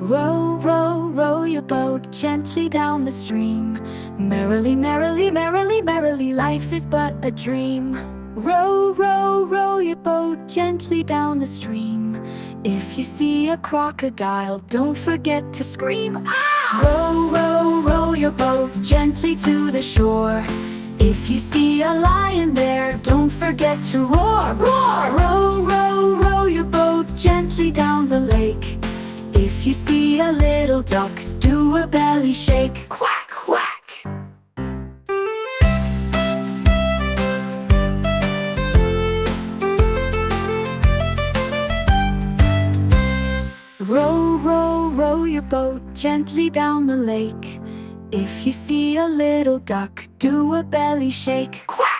Row, row, row your boat gently down the stream. Merrily, merrily, merrily, merrily, life is but a dream. Row, row, row your boat gently down the stream. If you see a crocodile, don't forget to scream. Ah! Row, row, row your boat gently to the shore. If you see a lion there, don't forget to roar, roar! Row, row, row your boat gently down the lake. If you see a little duck, do a belly shake. Quack, quack! Row, row, row your boat gently down the lake. If you see a little duck, do a belly shake. Quack!